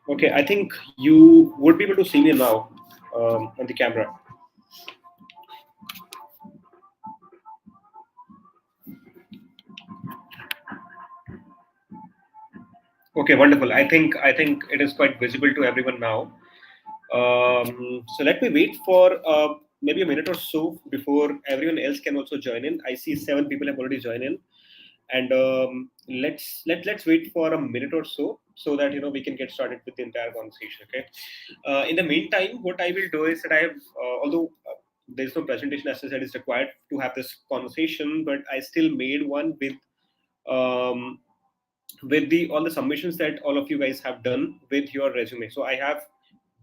Okay, I think you would be able to see me now on the camera. Okay, wonderful. I think it is quite visible to everyone now. So let me wait for maybe a minute or so before everyone else can also join in. I see 7 people have already joined in, and let's wait for a minute or so that we can get started with the entire conversation. Okay. In the meantime, what I will do is that I have although there's no presentation as I said is required to have this conversation, but I still made one um, with the all the submissions that all of you guys have done with your resume. So I have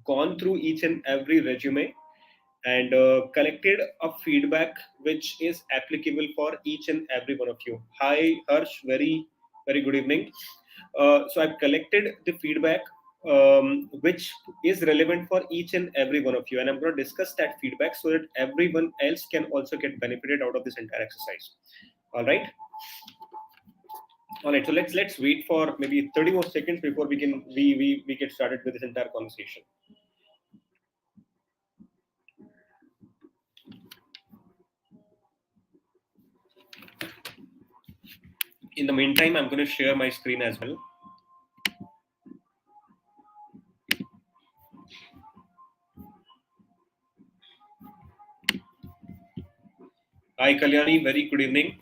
gone through each and every resume and collected a feedback which is applicable for each and every one of you. Hi, Harsh. Very good evening. So I've collected the feedback which is relevant for each and every one of you, and I'm going to discuss that feedback so that everyone else can also get benefited out of this entire exercise. All right. All right. So let's wait for maybe 30 more seconds before we get started with this entire conversation. In the meantime, I'm going to share my screen as well. Hi, Kalyani. Very good evening.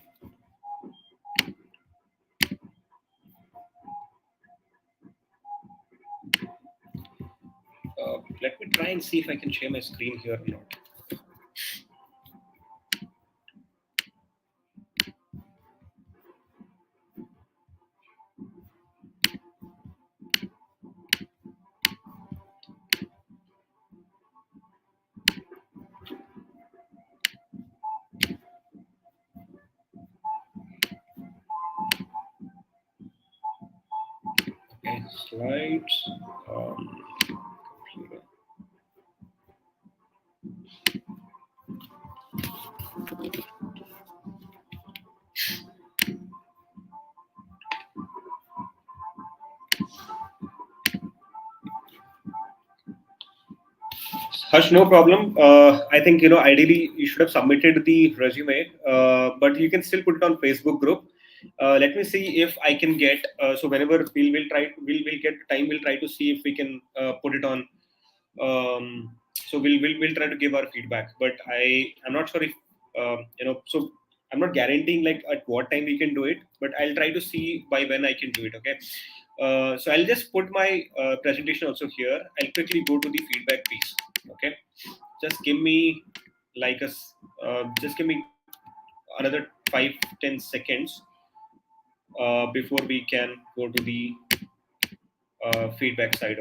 Let me try and see if I can share my screen here or not. Okay, slides. Computer. Hush, no problem. I think ideally you should have submitted the resume, but you can still put it on Facebook group. Let me see if I can get. So whenever we'll get time. We'll try to see if we can put it on. So we'll try to give our feedback, but I'm not sure if So I'm not guaranteeing like at what time we can do it, but I'll try to see by when I can do it. Okay. So I'll just put my presentation also here. I'll quickly go to the feedback piece. Okay, just give me like just give me another 5-10 seconds before we can go to the feedback side.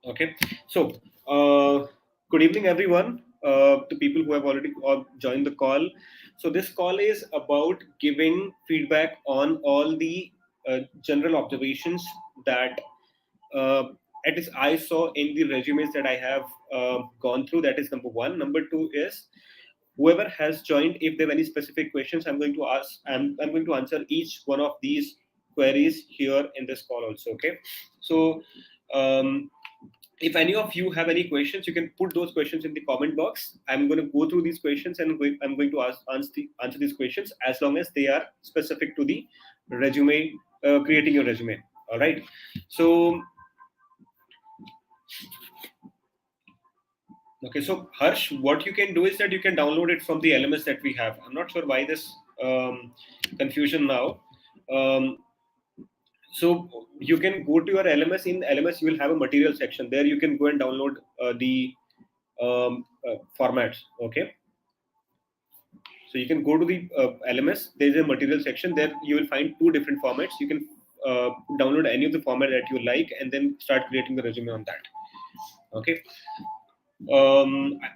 Okay, so good evening everyone, to people who have already joined the call. So this call is about giving feedback on all the general observations that uh, at least I saw in the resumes that I have gone through. That is number one. Number two is whoever has joined, if there are any specific questions, I'm going to ask. I'm going to answer each one of these queries here in this call also. Okay, so um, if any of you have any questions, you can put those questions in the comment box. I'm going to go through these questions and I'm going to answer these questions as long as they are specific to the resume, creating your resume. All right. So okay, so Harsh, what you can do is that you can download it from the LMS that we have. I'm not sure why this confusion now. Um, so you can go to your LMS. In LMS, you will have a material section. There you can go and download the formats. Okay, so you can go to the LMS. There is a material section. There you will find two different formats. You can download any of the format that you like, and then start creating the resume on that. Okay. I'll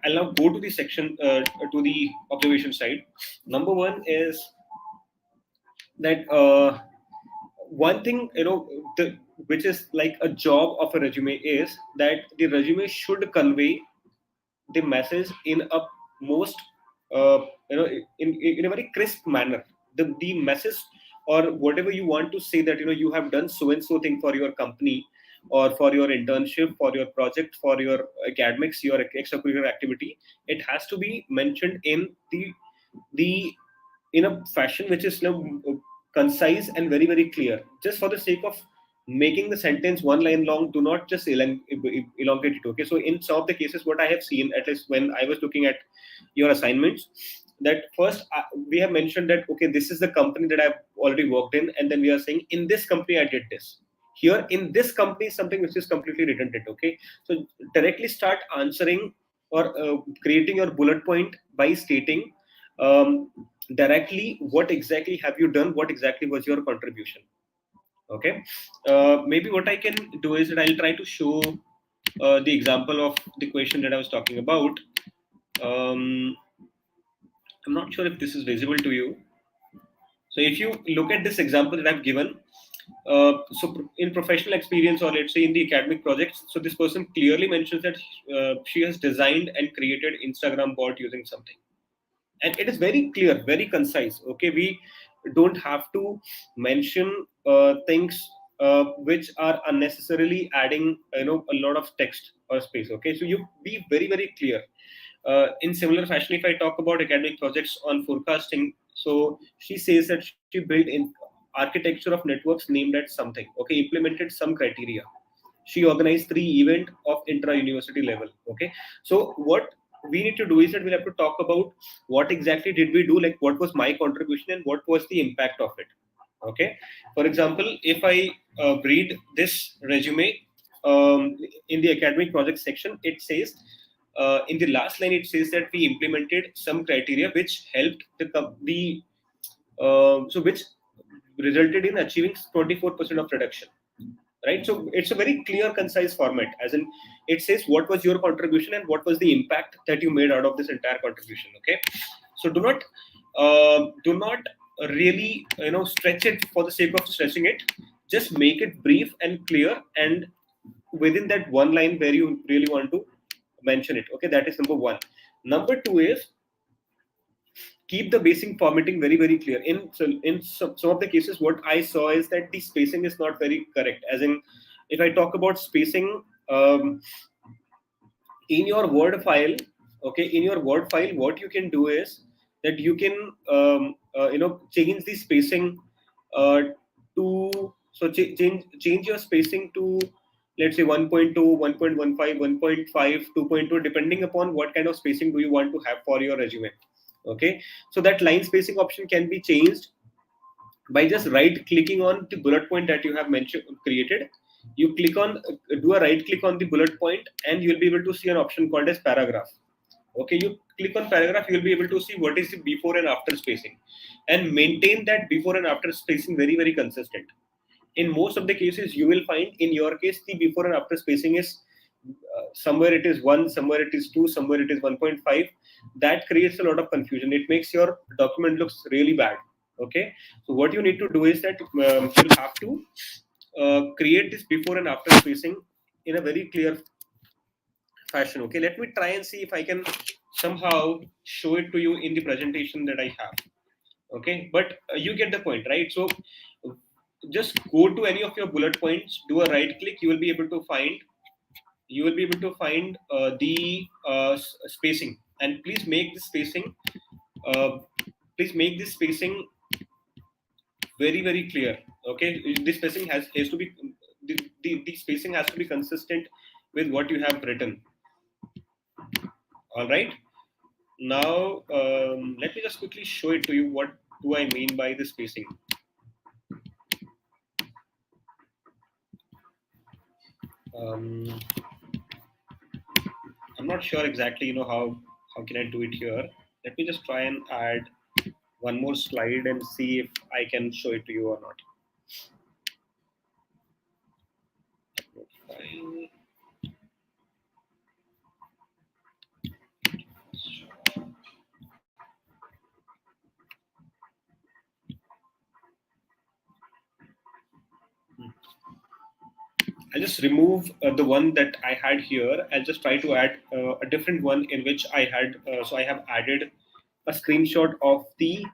now go to the section to the observation side. Number one is that one thing which is like a job of a resume is that the resume should convey the message in a most uh, in a very crisp manner. The message or whatever you want to say, that you have done so and so thing for your company, or for your internship, for your project, for your academics, your extracurricular activity. It has to be mentioned in the in a fashion which is concise and very very clear, just for the sake of making the sentence one line long. Do not just elongate it. Okay, so in some of the cases, what I have seen, at least when I was looking at your assignments, that first we have mentioned that, okay, this is the company that I've already worked in, and then we are saying, in this company I did this. Here in this company, something which is completely redundant. Okay, so directly start answering, or creating your bullet point by stating um, directly what exactly have you done, what exactly was your contribution. Okay, maybe what I can do is that I'll try to show the example of the question that I was talking about. um, I'm not sure if this is visible to you. So if you look at this example that I've given, in professional experience, or let's say in the academic projects, so this person clearly mentions that she has designed and created Instagram bot using something, and it is very clear, very concise. Okay, we don't have to mention things which are unnecessarily adding a lot of text or space. Okay, so you be very very clear. In similar fashion, if I talk about academic projects on forecasting, so she says that she built in architecture of networks named at something. Okay, implemented some criteria. She organized 3 event of intra-university level. Okay, so what we need to do is that we'll have to talk about what exactly did we do, like what was my contribution and what was the impact of it. Okay, for example, if I read this resume, in the academic project section, it says, in the last line, it says that we implemented some criteria which helped the so which resulted in achieving 24% of reduction. Right, so it's a very clear concise format, as in it says what was your contribution and what was the impact that you made out of this entire contribution. Okay, so do not really stretch it for the sake of stretching it. Just make it brief and clear, and within that one line where you really want to mention it. Okay, that is number one. Number two is, keep the basic formatting very very clear. In some of the cases, what I saw is that the spacing is not very correct, as in, if I talk about spacing, in your word file. Okay, in your word file, what you can do is that you can change the spacing to so change your spacing to, let's say, 1.2, 1.15, 1.5, 2.2, depending upon what kind of spacing do you want to have for your resume. Okay, so that line spacing option can be changed by just right clicking on the bullet point that you have mentioned created. You click on do a right click on the bullet point, and you'll be able to see an option called as paragraph. Okay, you click on paragraph, you'll be able to see what is the before and after spacing, and maintain that before and after spacing very very consistent. In most of the cases, you will find, in your case, the before and after spacing is somewhere it is 1, somewhere it is 2, somewhere it is 1.5. That creates a lot of confusion. It makes your document looks really bad. Okay, so what you need to do is that you'll have to create this before and after spacing in a very clear fashion. Okay, let me try and see if I can somehow show it to you in the presentation that I have. Okay, but you get the point, right? So just go to any of your bullet points, do a right click, you will be able to find the spacing, and please make the spacing uh, very very clear. Okay, this spacing has to be the spacing has to be consistent with what you have written. All right, now let me just quickly show it to you. What do I mean by the spacing? um, I'm not sure exactly how can I do it here. Let me just try and add one more slide and see if I can show it to you or not. Fine. I'll just remove the one that I had here. I'll just try to add a different one in which I had. So I have added a screenshot of the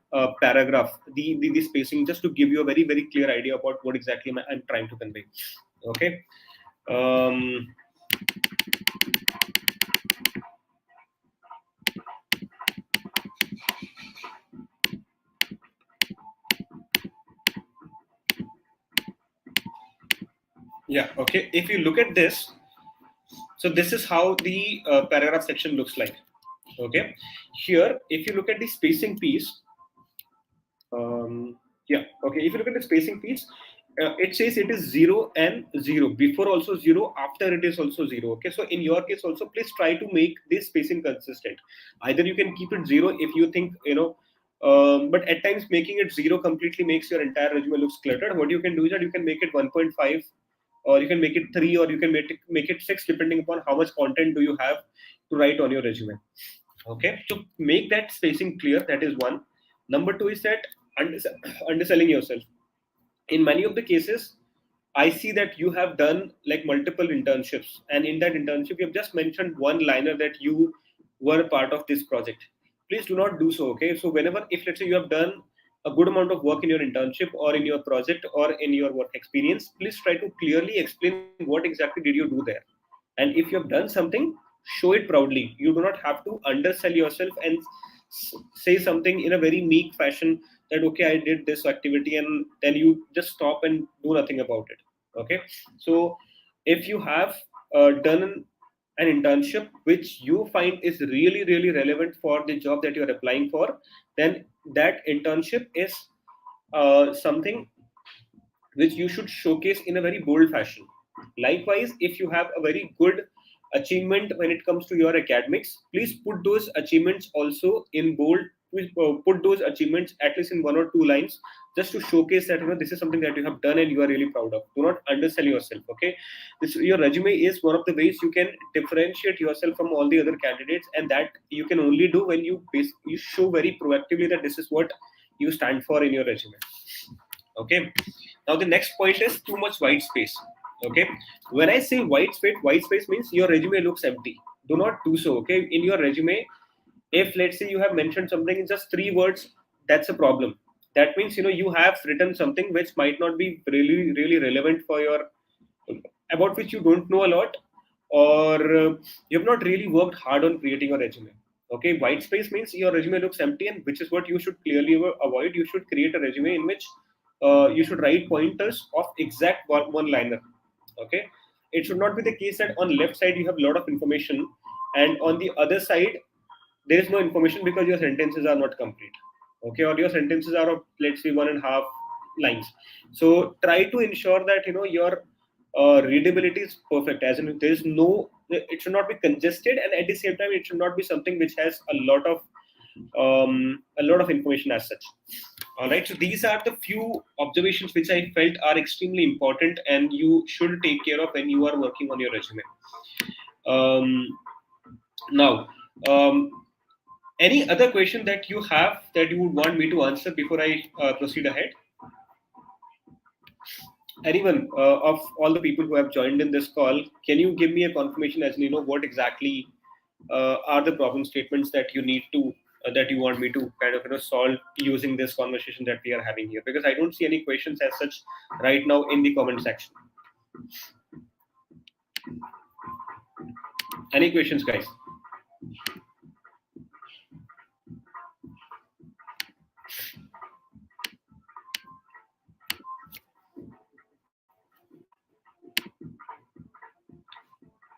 paragraph, the spacing, just to give you a very, very clear idea about what exactly I'm trying to convey. Okay. Um, yeah. Okay. If you look at this, so this is how the paragraph section looks like. Okay. Here, if you look at the spacing piece, yeah, okay, if you look at the spacing piece, it says it is 0 and 0, before also 0, after it is also 0. Okay, so in your case also, please try to make this spacing consistent. Either you can keep it 0 if you think, but at times making it 0 completely makes your entire resume looks cluttered. What you can do is that you can make it 1.5, or you can make it 3, or you can make it 6, depending upon how much content do you have to write on your resume. Okay, to make that spacing clear, that is one. Number two is that underselling yourself. In many of the cases, I see that you have done like multiple internships, and in that internship you have just mentioned one liner that you were part of this project. Please do not do so. Okay, so whenever, if let's say you have done a good amount of work in your internship or in your project or in your work experience, please try to clearly explain what exactly did you do there. And if you have done something, show it proudly. You do not have to undersell yourself and say something in a very meek fashion that okay, I did this activity, and then you just stop and do nothing about it. Okay, so if you have done an internship which you find is really, really relevant for the job that you're applying for, then that internship is something which you should showcase in a very bold fashion. Likewise, if you have a very good achievement when it comes to your academics, please put those achievements also in bold. Please put those achievements at least in one or two lines, just to showcase that this is something that you have done and you are really proud of. Do not undersell yourself. Okay, your resume is one of the ways you can differentiate yourself from all the other candidates, and that you can only do when you show very proactively that this is what you stand for in your resume. Okay, now the next point is too much white space. Okay, when I say white space means your resume looks empty. Do not do so. Okay, in your resume, if let's say you have mentioned something in just 3 words, that's a problem. That means you have written something which might not be really, really relevant for your, about which you don't know a lot, or you have not really worked hard on creating a resume. Okay, white space means your resume looks empty, and which is what you should clearly avoid. You should create a resume in which you should write pointers of exact one liner. Okay, it should not be the case that on left side you have a lot of information, and on the other side there is no information because your sentences are not complete. Okay, or your sentences are of, let's say, 1.5 lines. So try to ensure that your readability is perfect, as in there is no, it should not be congested, and at the same time it should not be something which has a lot of information as such. All right, so these are the few observations which I felt are extremely important and you should take care of when you are working on your resume. um, Now, any other question that you have that you would want me to answer before I proceed ahead? Anyone of all the people who have joined in this call, can you give me a confirmation as what exactly are the problem statements that you need to that you want me to kind of solve using this conversation that we are having here? Because I don't see any questions as such right now in the comment section. Any questions, guys?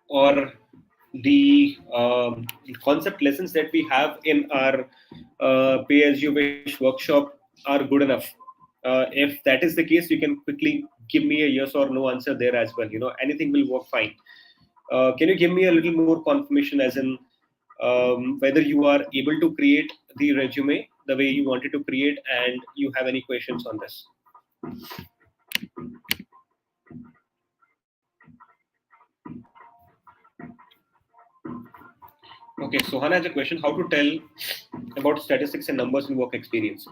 Or the concept lessons that we have in our pay as you wish workshop are good enough? If that is the case, you can quickly give me a yes or no answer there as well. Anything will work fine. Can you give me a little more confirmation, as in whether you are able to create the resume the way you wanted to create, and you have any questions on this? Okay, Sohana has a question: how to tell about statistics and numbers in work experience?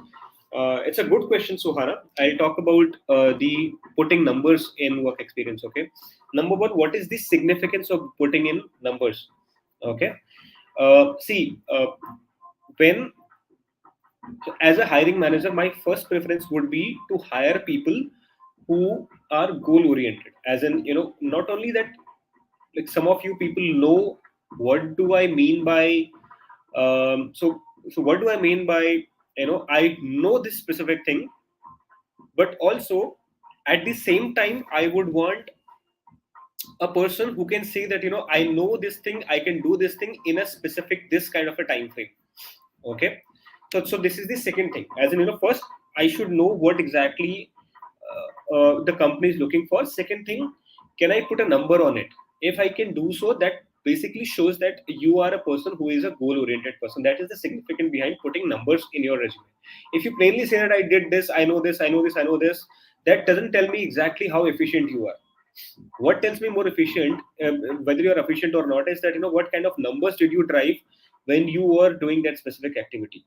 It's a good question, Sohana. I'll talk about the putting numbers in work experience. Okay, number one, what is the significance of putting in numbers? Okay, see, when So as a hiring manager, my first preference would be to hire people who are goal oriented. As in, not only that, like some of you people know what do I mean by so what do I mean by, I know this specific thing, but also at the same time I would want a person who can say that, I know this thing, I can do this thing in a specific this kind of a time frame. Okay, so this is the second thing. As in, first I should know what exactly the company is looking for. Second thing, can I put a number on it? If I can do so, that basically shows that you are a person who is a goal oriented person. That is the significant behind putting numbers in your resume. If you plainly say that I did this, I know this, I know this, I know this, that doesn't tell me exactly how efficient you are. What tells me more efficient, whether you're efficient or not, is that, what kind of numbers did you drive when you were doing that specific activity.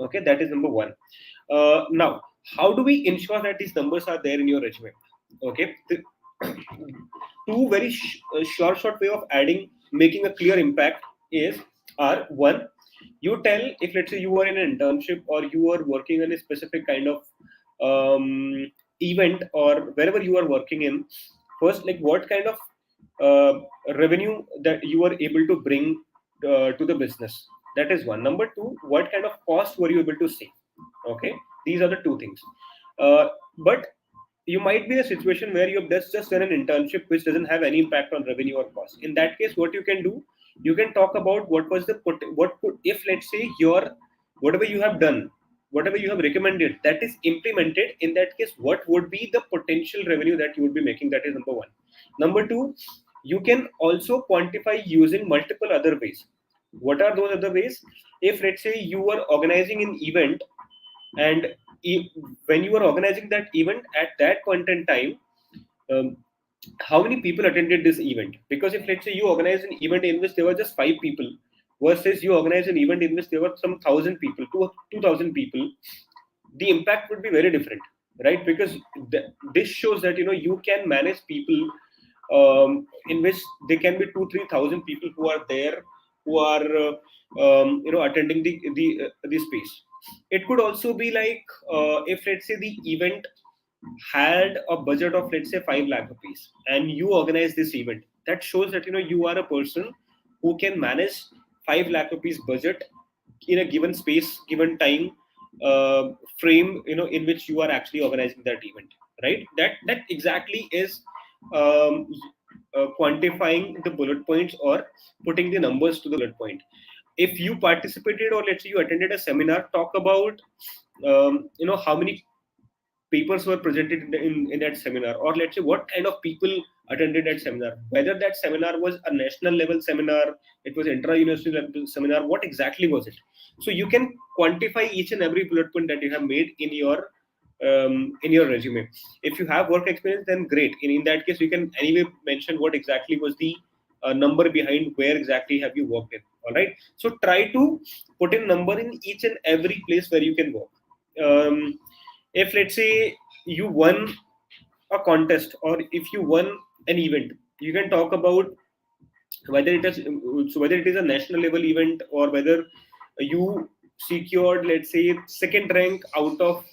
Okay, that is number one. Now, how do we ensure that these numbers are there in your resume? Okay, two very short way of adding, making a clear impact is, are one, you tell, if let's say you are in an internship or you are working in a specific kind of event, or wherever you are working in, first, like what kind of revenue that you are able to bring to the business. That is one. Number two, what kind of cost were you able to save? Okay, these are the two things. But you might be in a situation where you have just done an internship which doesn't have any impact on revenue or cost. In that case, what you can do, you can talk about what was the what could, if let's say your whatever you have done, whatever you have recommended, that is implemented. In that case, what would be the potential revenue that you would be making? That is number one. Number two, you can also quantify using multiple other ways. What are those other ways? If let's say you are organizing an event, and when you are organizing that event at that point in time, um, how many people attended this event? Because if let's say you organize an event in which there were just 5 people, versus you organize an event in which there were some 1,000 people, 2,000 people, the impact would be very different, right? Because this shows that, you can manage people, in which there can be 2-3 thousand people who are there, who are attending the space. It could also be like, if let's say the event had a budget of, let's say, 5 lakh rupees, and you organize this event, that shows that, you are a person who can manage 5 lakh rupees budget in a given space, given time uh, frame, in which you are actually organizing that event, right? That exactly is um, quantifying the bullet points, or putting the numbers to the bullet point. If you participated, or let's say you attended a seminar, talk about how many papers were presented in that seminar, or let's say what kind of people attended that seminar, whether that seminar was a national level seminar, it was intra-university level seminar, what exactly was it? So you can quantify each and every bullet point that you have made in your resume. If you have work experience, then great. In that case, you can anyway mention what exactly was the number behind where exactly have you worked in. All right, so try to put in number in each and every place where you can work. If let's say you won a contest, or if you won an event, you can talk about whether it is, whether it is a national level event, or whether you secured, let's say, second rank out of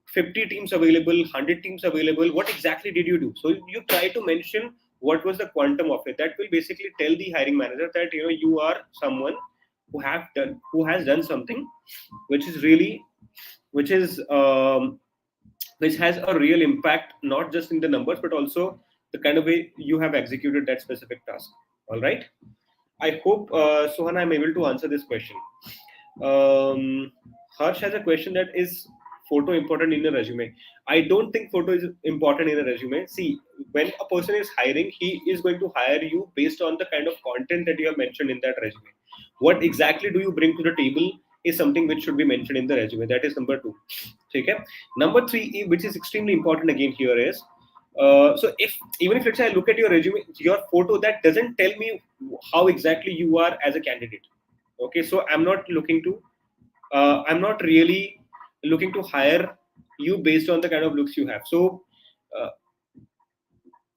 50 teams available, 100 teams available. What exactly did you do? So you try to mention what was the quantum of it. That will basically tell the hiring manager that, you are someone who has done something which is really, which is which has a real impact, not just in the numbers, but also the kind of way you have executed that specific task. All right, I hope, Sohana, I'm able to answer this question. Harsh has a question, that is photo important in a resume? I don't think photo is important in a resume. See, when a person is hiring, he is going to hire you based on the kind of content that you have mentioned in that resume. What exactly do you bring to the table is something which should be mentioned in the resume. That is number two. Okay. Number three, which is extremely important again here, is so if, even if let's say I look at your resume, your photo, that doesn't tell me how exactly you are as a candidate. Okay, so I'm not really looking to hire you based on the kind of looks you have. So uh,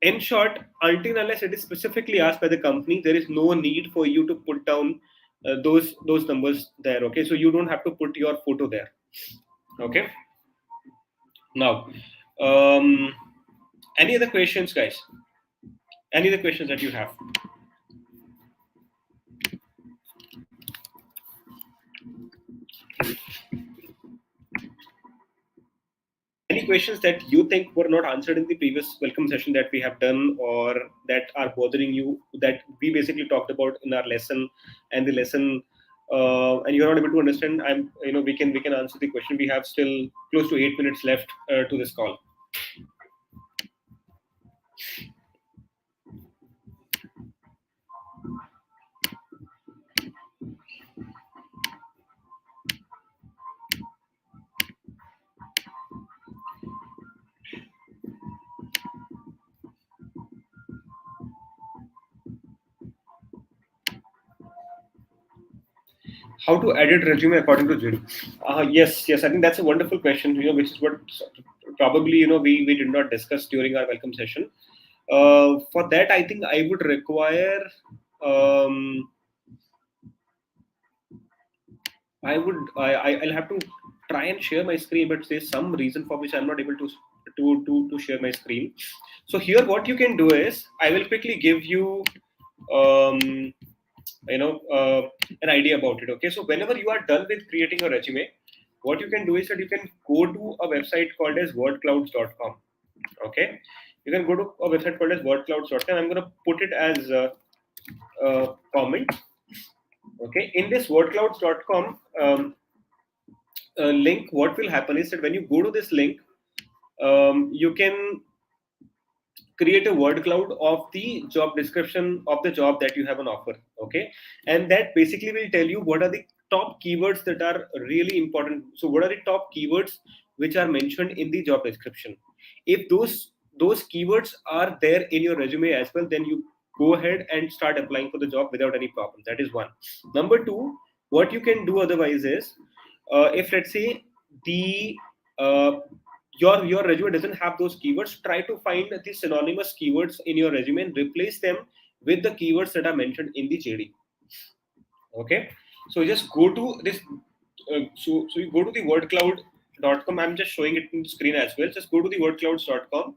in short, until unless it is specifically asked by the company, there is no need for you to put down those numbers there. Okay, so you don't have to put your photo there. Okay, now any other questions, guys? Any other questions that you have? Any questions that you think were not answered in the previous welcome session that we have done, or that are bothering you, that we basically talked about in our lesson, and the lesson, and you're not able to understand? We can answer the question. We have still close to 8 minutes left to this call. How to edit resume according to JD? Yes, I think that's a wonderful question. Which is what probably we did not discuss during our welcome session. For that, I think I would require. Um, I'll have to try and share my screen, but there's some reason for which I'm not able to share my screen. So here, what you can do is I will quickly give you um, an idea about it. Okay, so whenever you are done with creating a resume, what you can do is that you can go to a website called as wordclouds.com. Okay, you can go to a website called as wordclouds.com. I'm going to put it as a comment. Okay, in this wordclouds.com link, what will happen is that when you go to this link, you can create a word cloud of the job description of the job that you have on offer. Okay, and that basically will tell you what are the top keywords that are really important. So what are the top keywords which are mentioned in the job description? If those keywords are there in your resume as well, then you go ahead and start applying for the job without any problem. That is one. Number two, what you can do otherwise is, if let's say the uh, your resume doesn't have those keywords, try to find the synonymous keywords in your resume and replace them with the keywords that are mentioned in the JD. Okay, so just go to this. So you go to the wordcloud.com. I'm just showing it in the screen as well. Just go to the wordclouds.com,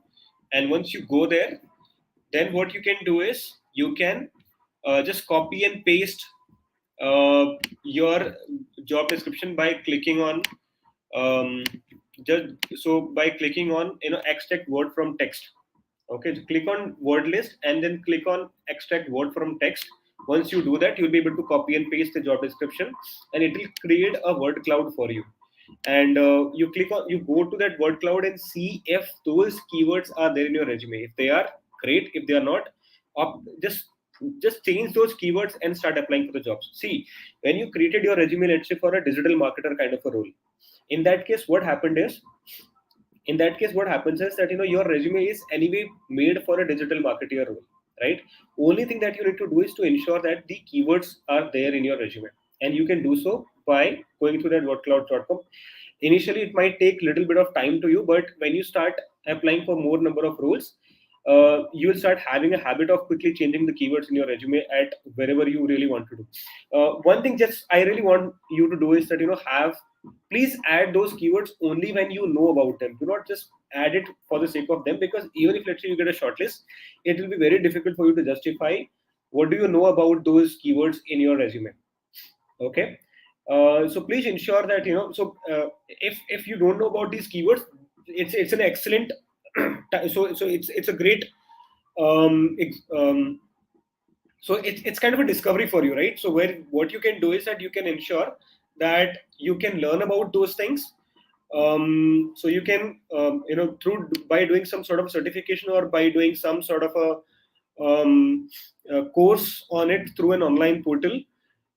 and once you go there, then what you can do is you can just copy and paste your job description by clicking on just so by clicking on extract word from text. Okay, so click on word list and then click on extract word from text. Once you do that, you'll be able to copy and paste the job description, and it will create a word cloud for you. And you go to that word cloud and see if those keywords are there in your resume. If they are, great. If they are not, just change those keywords and start applying for the jobs. See, when you created your resume, let's say for a digital marketer kind of a role, in that case, what happens is that your resume is anyway made for a digital marketer role, right? Only thing that you need to do is to ensure that the keywords are there in your resume, and you can do so by going to that wordcloud.com. Initially it might take little bit of time to you, but when you start applying for more number of roles, you will start having a habit of quickly changing the keywords in your resume at wherever you really want to do. One thing just I really want you to do is that have please add those keywords only when you know about them. Do not just add it for the sake of them, because even if let's say you get a shortlist, it will be very difficult for you to justify what do you know about those keywords in your resume. Okay, so please ensure that if you don't know about these keywords, it's an excellent so it's a great um, ex- um, so it's kind of a discovery for you, right? So where what you can do is that you can ensure that you can learn about those things. So you can through by doing some sort of certification, or by doing some sort of a course on it through an online portal,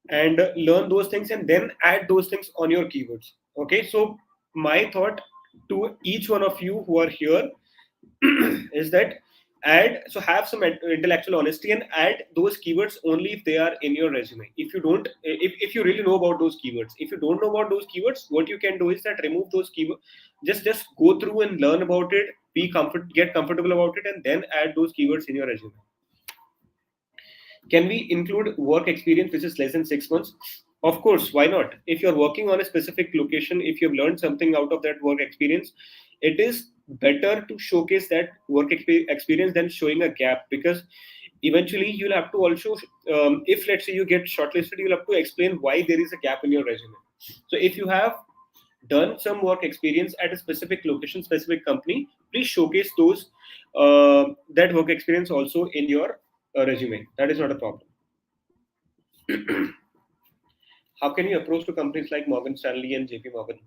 and learn those things and then add those things on your keywords. Okay, so my thought to each one of you who are here is that have some intellectual honesty and add those keywords only if they are in your resume. If you don't, if you really know about those keywords, if you don't know about those keywords, what you can do is that remove those keywords. Just go through and learn about it, get comfortable about it, and then add those keywords in your resume. Can we include work experience which is less than 6 months? Of course, why not? If you're working on a specific location, if you've learned something out of that work experience, it is better to showcase that experience than showing a gap, because eventually you'll have to also, if let's say you get shortlisted, you'll have to explain why there is a gap in your resume. So if you have done some work experience at a specific location, specific company, please showcase those that work experience also in your resume. That is not a problem. How can you approach to companies like Morgan Stanley and JP Morgan?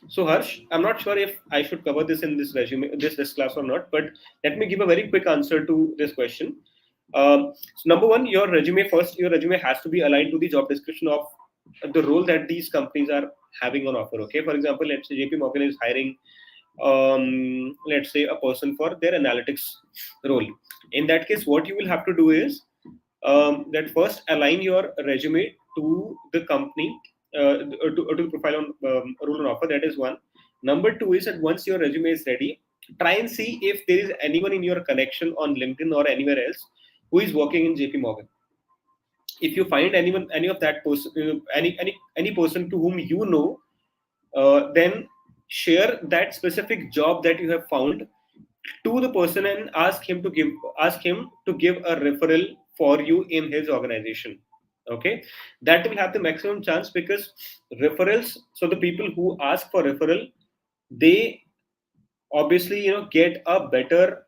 So Harsh, I'm not sure if I should cover this in this resume, this class or not, but let me give a very quick answer to this question. So number one, your resume has to be aligned to the job description of the role that these companies are having on offer. Okay, for example, let's say JP Morgan is hiring, let's say, a person for their analytics role. In that case, what you will have to do is that first align your resume to the company, to the profile on role on offer. That is one. Number two is that once your resume is ready, try and see if there is anyone in your connection on LinkedIn or anywhere else who is working in JP Morgan. If you find anyone, any of that person, any person to whom you know, then share that specific job that you have found to the person and ask him to give a referral for you in his organization. Okay, that will have the maximum chance, because referrals, so the people who ask for referral, they obviously get a better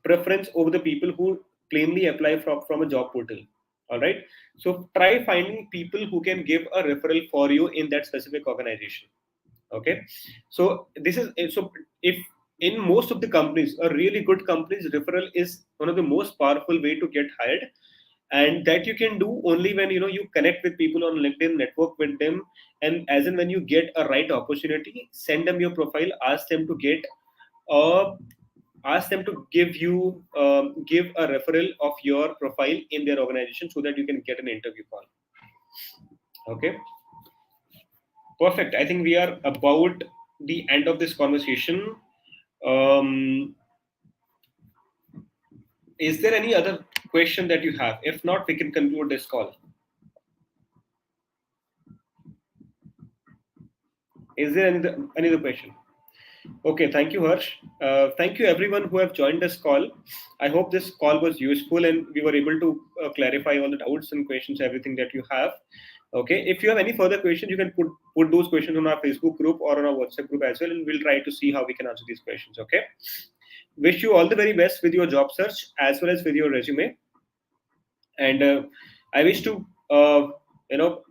preference over the people who plainly apply from a job portal. All right, so try finding people who can give a referral for you in that specific organization. Okay, so this is so if in most of the companies, a really good companies, referral is one of the most powerful way to get hired, and that you can do only when you connect with people on LinkedIn, network with them, and as and when you get a right opportunity, send them your profile, uh, ask them to give a referral of your profile in their organization so that you can get an interview call. Okay, perfect. I think we are about the end of this conversation. Um, is there any other question that you have? If not, we can conclude this call. Is there any other question? Okay, thank you, Harsh. Thank you, everyone who have joined this call. I hope this call was useful and we were able to clarify all the doubts and questions, everything that you have. Okay, if you have any further questions, you can put those questions on our Facebook group or on our WhatsApp group as well, and we'll try to see how we can answer these questions. Okay. Wish you all the very best with your job search as well as with your resume, and I wish to you know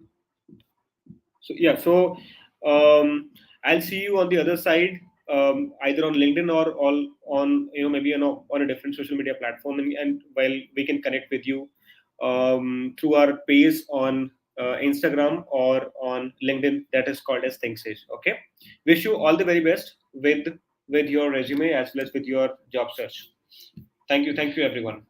so yeah, so I'll see you on the other side, either on LinkedIn or all on maybe on a different social media platform, and while we can connect with you through our page on Instagram or on LinkedIn, that is called as ThinkSage. Okay, wish you all the very best with your resume as well as with your job search. Thank you everyone.